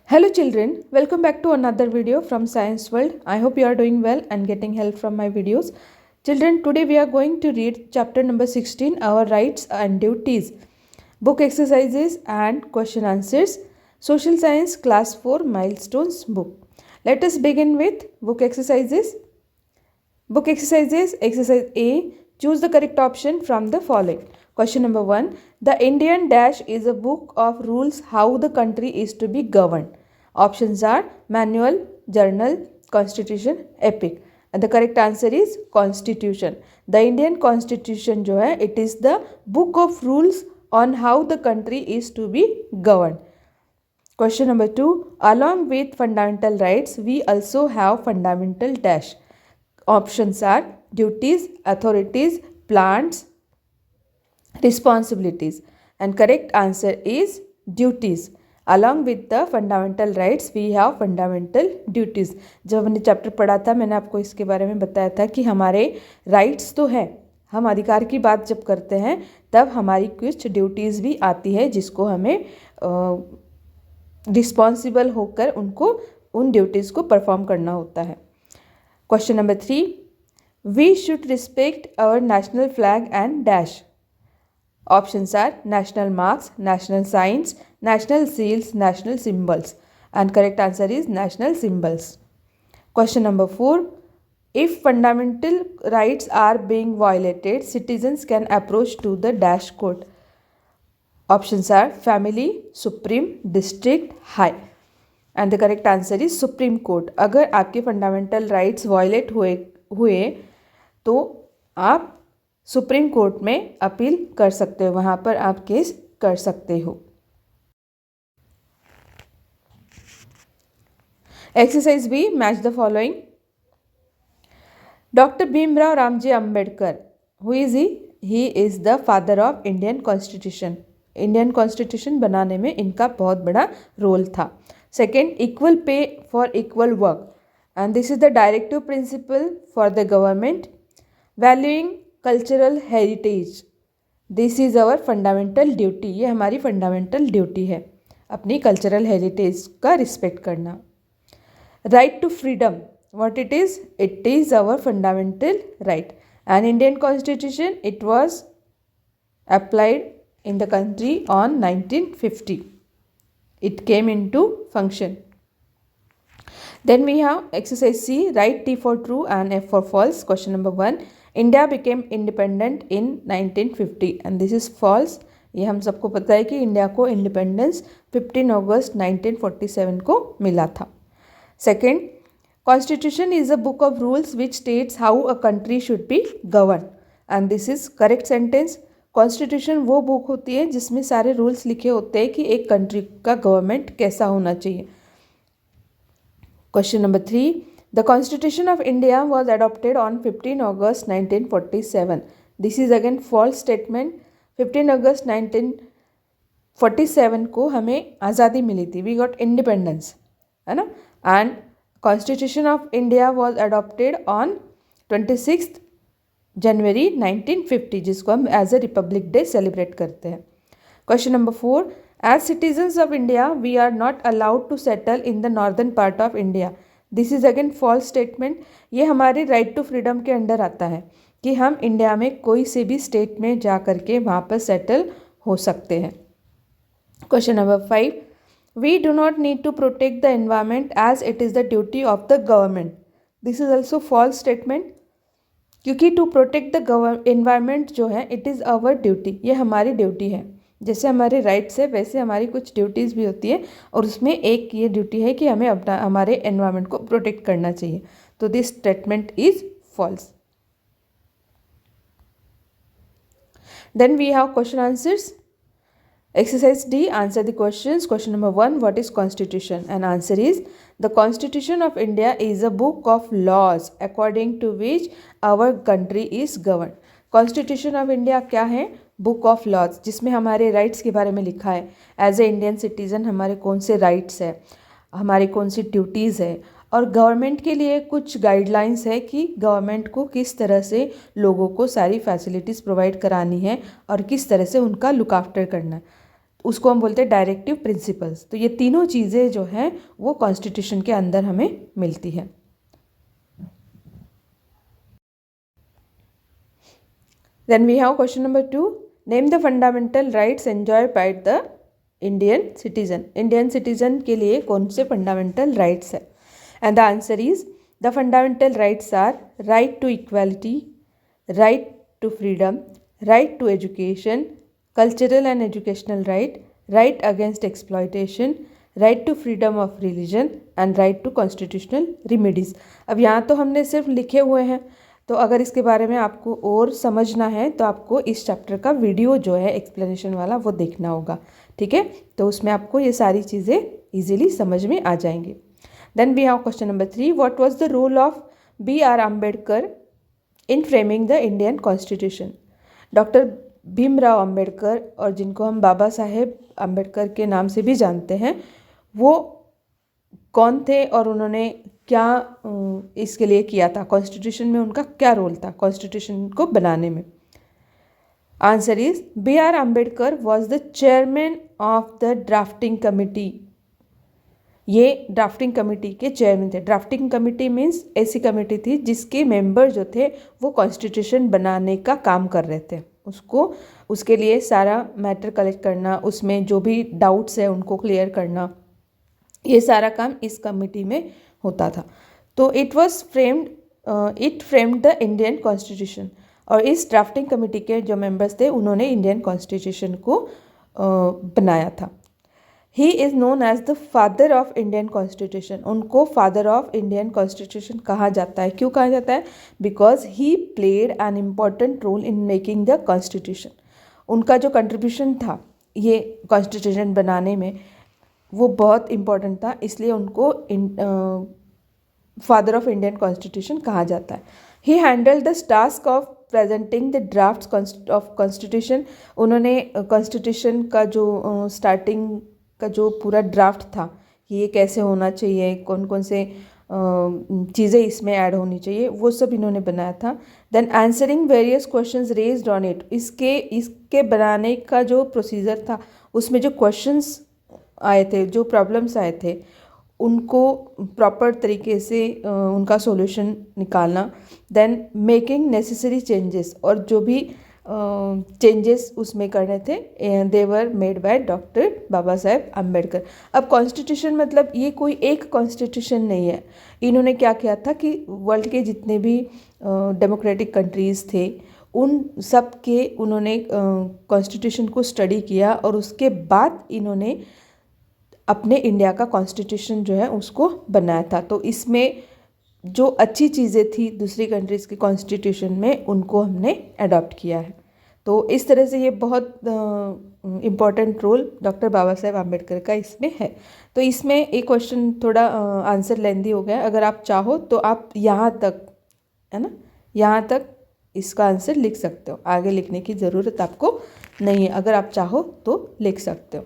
Hello children, welcome back to another video from Science World. I hope you are doing well and getting help from my videos. Children, today we are going to read chapter number 16, Our Rights and Duties. Book exercises and question answers. Social Science Class 4 Milestones book. Let us begin with book exercises. Book exercises. Exercise A. Choose the correct option from the following. Question number 1. The Indian Dash is a book of rules how the country is to be governed. Options are manual, journal, constitution, epic. And the correct answer is constitution. The Indian constitution जो है it is the book of rules on how the country is to be governed. Question number 2. Along with fundamental rights, we also have fundamental dash. Options are duties, authorities, plants, responsibilities. And correct answer is duties. Along with the fundamental rights, we have fundamental duties. जब हमने chapter पढ़ा था मैंने आपको इसके बारे में बताया था कि हमारे राइट्स तो हैं, हम अधिकार की बात जब करते हैं तब हमारी कुछ ड्यूटीज़ भी आती है जिसको हमें रिस्पॉन्सिबल होकर उनको उन ड्यूटीज़ को परफॉर्म करना होता है. Question number 3. We should respect our national flag and dash. Options are national marks, national signs, national seals, national symbols. And correct answer is national symbols. Question number 4. If fundamental rights are being violated, citizens can approach to the dash court. Options are family, supreme, district, high. And the correct answer is supreme court. अगर आपके fundamental rights violate हुए तो आप supreme court में appeal कर सकते हो, वहाँ पर आप केस कर सकते हो. Exercise B. Match the following. Doctor Bhimrao Ramji Ambedkar, who is he is the father of Indian constitution. Indian constitution बनाने में इनका बहुत बड़ा रोल था. Second, equal pay for equal work, and this is the directive principle for the government. Valuing cultural heritage, this is our fundamental duty. ये हमारी fundamental duty है, अपनी cultural heritage का respect करना. Right to freedom, what it is? It is our fundamental right. And Indian Constitution, it was applied in the country on 1950. It came into function. Then we have exercise C. Write T for true and F for false. Question number 1. India became independent in 1950 and this is false. ये हम सबको पता है कि India को independence 15 अगस्त 1947 को मिला था. Second, constitution is a book of rules which states how a country should be govern and this is correct sentence. Constitution वो बुक होती है जिसमें सारे रूल्स लिखे होते हैं कि एक कंट्री का गवर्नमेंट कैसा होना चाहिए. Question number 3. The constitution of India was adopted on 15 August 1947. This is again false statement. 15 अगस्त 1947 को हमें आज़ादी मिली थी, वी गॉट इंडिपेंडेंस, है ना. And constitution of India was adopted on 26 January 1950 जिसको हम as a republic day celebrate करते हैं. Question number 4. As citizens of India we are not allowed to settle in the northern part of India. This is again false statement. ये हमारे right to freedom के under आता है कि हम India में कोई से भी स्टेट में जा करके वहाँ पर सेटल हो सकते हैं. Question number 5. We do not need to protect the environment as it is the duty of the government. This is also false statement क्योंकि टू प्रोटेक्ट द एनवायरनमेंट जो है इट इज़ आवर ड्यूटी. ये हमारी duty है. जैसे हमारे rights है वैसे हमारी कुछ ड्यूटीज़ भी होती है और उसमें एक ये ड्यूटी है कि हमें अपना हमारे एनवायरनमेंट को प्रोटेक्ट करना चाहिए. तो this statement is false. Then we have question answers. Exercise D. Answer the questions. Question number 1. What is Constitution? And answer is the Constitution of India is a book of laws according to which our country is governed. Constitution of India क्या है? Book of laws जिसमें हमारे rights के बारे में लिखा है. As a Indian citizen हमारे कौन से rights है, हमारी कौन सी duties है और गवर्नमेंट के लिए कुछ गाइडलाइंस है कि गवर्नमेंट को किस तरह से लोगों को सारी फैसिलिटीज़ प्रोवाइड करानी है और किस तरह से उनका लुक आफ्टर करना है, उसको हम बोलते हैं डायरेक्टिव प्रिंसिपल्स। तो ये तीनों चीज़ें जो हैं वो कॉन्स्टिट्यूशन के अंदर हमें मिलती है। Then we have question number 2, name the fundamental rights enjoyed by the Indian citizen. Indian citizen के लिए कौन से फंडामेंटल राइट्स है? And the answer is the fundamental rights are right to equality, right to freedom, right to education, cultural and educational right, right against exploitation, right to freedom of religion and right to constitutional remedies। अब यहाँ तो हमने सिर्फ लिखे हुए हैं, तो अगर इसके बारे में आपको और समझना है तो आपको इस चैप्टर का वीडियो जो है एक्सप्लेनेशन वाला वो देखना होगा, ठीक है? तो उसमें आपको ये सारी चीज़ें इजीली समझ में आ जाएंगी। Then we have question number 3, what was the role of B.R. Ambedkar in framing the Indian constitution. Doctor Bhimrao Ambedkar, और जिनको हम बाबा साहेब अंबेडकर के नाम से भी जानते हैं, वो कौन थे और उन्होंने क्या इसके लिए किया था, कॉन्स्टिट्यूशन में उनका क्या रोल था कॉन्स्टिट्यूशन को बनाने में? Answer is B.R. Ambedkar was the chairman of the drafting committee. ये ड्राफ्टिंग कमेटी के चेयरमैन थे। ड्राफ्टिंग कमेटी मीन्स ऐसी कमेटी थी जिसके मेंबर जो थे वो कॉन्स्टिट्यूशन बनाने का काम कर रहे थे, उसके लिए सारा मैटर कलेक्ट करना, उसमें जो भी डाउट्स है उनको क्लियर करना, ये सारा काम इस कमेटी में होता था। तो it framed the Indian constitution, और इस ड्राफ्टिंग कमेटी के जो मेंबर्स थे उन्होंने इंडियन कॉन्स्टिट्यूशन को बनाया था। He is known as the father of Indian constitution. उनको फादर ऑफ इंडियन कॉन्स्टिट्यूशन कहा जाता है। क्यों कहा जाता है? Because he played an important role in making the constitution. उनका जो कंट्रीब्यूशन था ये कॉन्स्टिट्यूशन बनाने में वो बहुत इम्पॉर्टेंट था, इसलिए उनको फादर ऑफ इंडियन कॉन्स्टिट्यूशन कहा जाता है। ही handled the task of presenting the draft of constitution. उन्होंने कॉन्स्टिट्यूशन का जो स्टार्टिंग का जो पूरा ड्राफ्ट था कि ये कैसे होना चाहिए, कौन कौन से चीज़ें इसमें ऐड होनी चाहिए, वो सब इन्होंने बनाया था। Then answering various questions raised on it. इसके बनाने का जो प्रोसीजर था उसमें जो क्वेश्चंस आए थे, जो प्रॉब्लम्स आए थे, उनको प्रॉपर तरीके से उनका सॉल्यूशन निकालना। देन मेकिंग नेसेसरी चेंजेस, और जो भी चेंजेस उसमें करने थे दे were made by doctor Baba Saheb Ambedkar. अब कॉन्स्टिट्यूशन मतलब ये कोई एक कॉन्स्टिट्यूशन नहीं है। इन्होंने क्या किया था कि वर्ल्ड के जितने भी डेमोक्रेटिक कंट्रीज़ थे उन सब के उन्होंने कॉन्स्टिट्यूशन को स्टडी किया, और उसके बाद इन्होंने अपने इंडिया का कॉन्स्टिट्यूशन जो है उसको बनाया था। तो इसमें जो अच्छी चीज़ें थी दूसरी कंट्रीज़ के कॉन्स्टिट्यूशन में उनको हमने अडॉप्ट किया है। तो इस तरह से ये बहुत important role doctor Baba Saheb Ambedkar का इसमें है। तो इसमें एक क्वेश्चन थोड़ा आंसर लेंदी हो गया। अगर आप चाहो तो आप यहाँ तक, है ना, यहाँ तक इसका आंसर लिख सकते हो, आगे लिखने की ज़रूरत आपको नहीं है। अगर आप चाहो तो लिख सकते हो।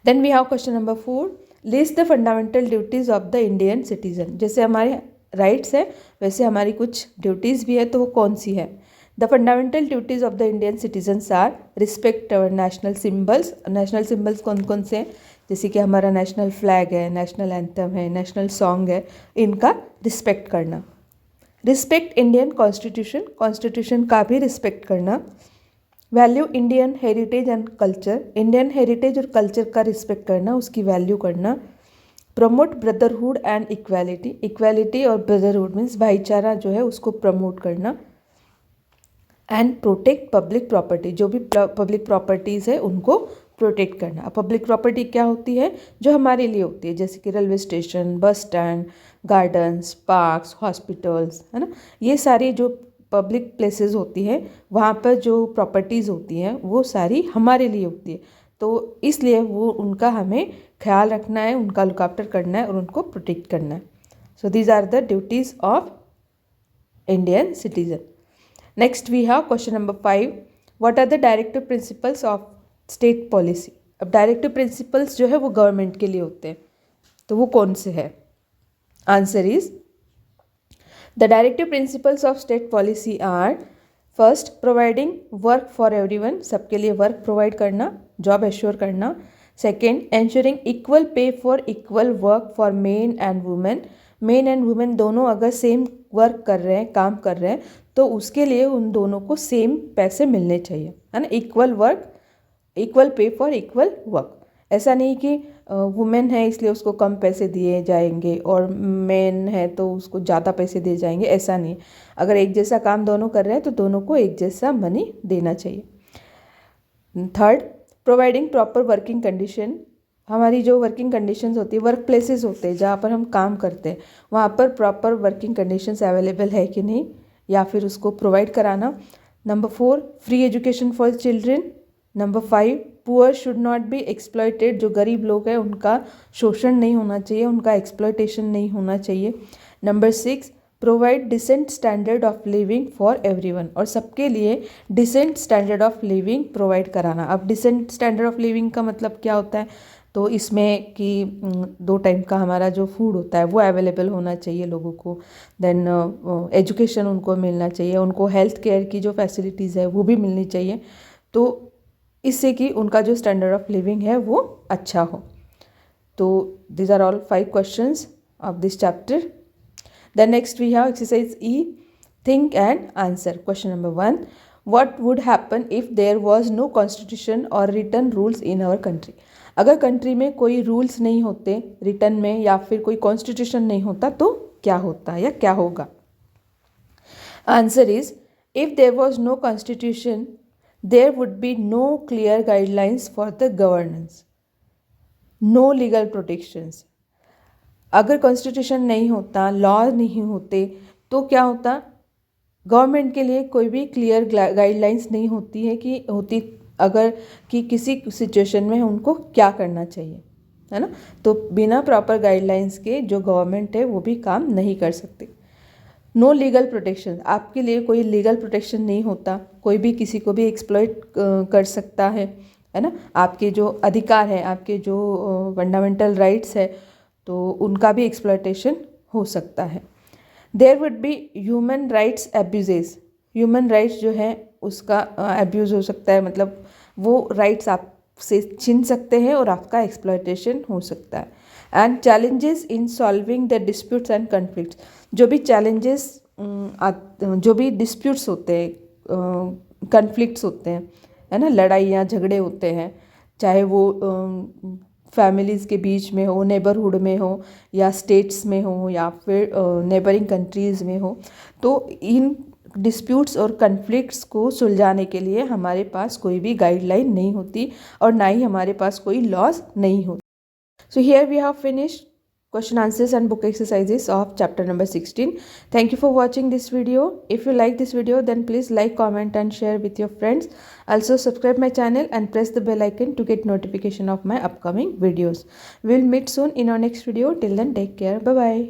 Then we have question number 4, list the fundamental duties of the Indian citizen. जैसे हमारे राइट्स है वैसे हमारी कुछ ड्यूटीज़ भी है, तो वो कौन सी है? The fundamental duties of the Indian citizens are respect our national symbols. National symbols कौन कौन से हैं? जैसे कि हमारा नेशनल फ्लैग है, नेशनल एंथम है, नेशनल सॉन्ग है, इनका रिस्पेक्ट करना। रिस्पेक्ट इंडियन कॉन्स्टिट्यूशन, कॉन्स्टिट्यूशन का भी रिस्पेक्ट करना। Value Indian heritage and culture, Indian heritage और कल्चर का रिस्पेक्ट करना, उसकी वैल्यू करना। Promote brotherhood and equality, equality और ब्रदरहुड मीन्स भाईचारा जो है उसको प्रमोट करना। एंड प्रोटेक्ट पब्लिक प्रॉपर्टी, जो भी पब्लिक प्रॉपर्टीज़ है उनको प्रोटेक्ट करना। अब पब्लिक प्रॉपर्टी क्या होती है? जो हमारे लिए होती है, जैसे कि railway station, bus stand, gardens, parks, hospitals, है ना, ये सारी जो पब्लिक प्लेसेस होती हैं वहाँ पर जो प्रॉपर्टीज़ होती हैं वो सारी हमारे लिए होती है। तो इसलिए वो उनका हमें ख्याल रखना है, उनका लुक आफ्टर करना है और उनको प्रोटेक्ट करना है। So these are the duties of Indian citizen. Next we have question number 5, what are the directive principles of state policy. अब डायरेक्टिव प्रिंसिपल्स जो है वो गवर्नमेंट के लिए होते हैं, तो वो कौन से है? Answer is the directive principles of state policy are first providing work for everyone, सबके लिए work provide करना, job assure करना. Second, ensuring equal pay for equal work for men and women. Main and women दोनों अगर same work कर रहे हैं, काम कर रहे हैं, तो उसके लिए उन दोनों को सेम पैसे मिलने चाहिए, है ना. Equal work, equal pay for equal work. ऐसा नहीं कि वुमेन है इसलिए उसको कम पैसे दिए जाएंगे और मेन है तो उसको ज़्यादा पैसे दिए जाएंगे, ऐसा नहीं. अगर एक जैसा काम दोनों कर रहे हैं तो दोनों को एक जैसा मनी देना चाहिए. Third, providing proper working condition. हमारी जो वर्किंग कंडीशंस होती है, वर्क प्लेसेस होते हैं जहाँ पर हम काम करते हैं, वहाँ पर प्रॉपर वर्किंग कंडीशंस अवेलेबल है कि नहीं, या फिर उसको प्रोवाइड कराना. Number 4, free education for children. Number 5, poor should not be exploited. जो गरीब लोग हैं उनका शोषण नहीं होना चाहिए, उनका एक्सप्लॉयटेशन नहीं होना चाहिए. Number 6, provide decent standard of living for everyone. और सबके लिए decent standard of living provide कराना. अब डिसेंट स्टैंडर्ड ऑफ लिविंग का मतलब क्या होता है, तो इसमें कि 2 टाइम का हमारा जो फूड होता है वो अवेलेबल होना चाहिए लोगों को. देन एजुकेशन उनको मिलना चाहिए, उनको हेल्थ केयर की जो फैसिलिटीज़ है वो भी मिलनी चाहिए, तो इससे कि उनका जो स्टैंडर्ड ऑफ लिविंग है वो अच्छा हो. तो these are all 5 questions of this chapter. Then next we have exercise E, think and answer. Question number 1, what would happen if there was no constitution or written rules in our country? अगर country में कोई rules नहीं होते return में, या फिर कोई constitution नहीं होता, तो क्या होता या क्या होगा. Answer is, if there was no constitution there would be no clear guidelines for the governance, no legal protections. अगर कॉन्स्टिट्यूशन नहीं होता, लॉ नहीं होते, तो क्या होता, गवर्नमेंट के लिए कोई भी क्लियर गाइडलाइंस नहीं होती है कि होती अगर कि किसी सिचुएशन में उनको क्या करना चाहिए, है ना. तो बिना प्रॉपर गाइडलाइंस के जो गवर्नमेंट है वो भी काम नहीं कर सकते. नो लीगल प्रोटेक्शन, आपके लिए कोई लीगल प्रोटेक्शन नहीं होता, कोई भी किसी को भी एक्सप्लॉइट कर सकता है ना. आपके जो अधिकार है, आपके जो फंडामेंटल राइट्स है, तो उनका भी एक्सप्लॉइटेशन हो सकता है. There would be human rights abuses. Human rights जो है उसका एब्यूज़ हो सकता है, मतलब वो राइट्स आपसे छीन सकते हैं और आपका एक्सप्लॉइटेशन हो सकता है. And challenges in solving the disputes and conflicts. जो भी चैलेंजेस, जो भी डिस्प्यूट्स होते हैं, कन्फ्लिक्ट्स होते हैं, है ना, लड़ाइयाँ झगड़े होते हैं, चाहे वो फैमिलीज़ के बीच में हो, नेबरहुड में हो, या स्टेट्स में हो, या फिर नेबरिंग कंट्रीज़ में हो, तो इन डिस्प्यूट्स और कन्फ्लिक्ट्स को सुलझाने के लिए हमारे पास कोई भी गाइडलाइन नहीं होती और ना ही हमारे पास कोई लॉज नहीं होती. So here we have finished question answers and book exercises of chapter number 16. Thank you for watching this video. If you like this video, then please like, comment and share with your friends. Also subscribe my channel and press the bell icon to get notification of my upcoming videos. We'll meet soon in our next video. Till then, take care. Bye bye.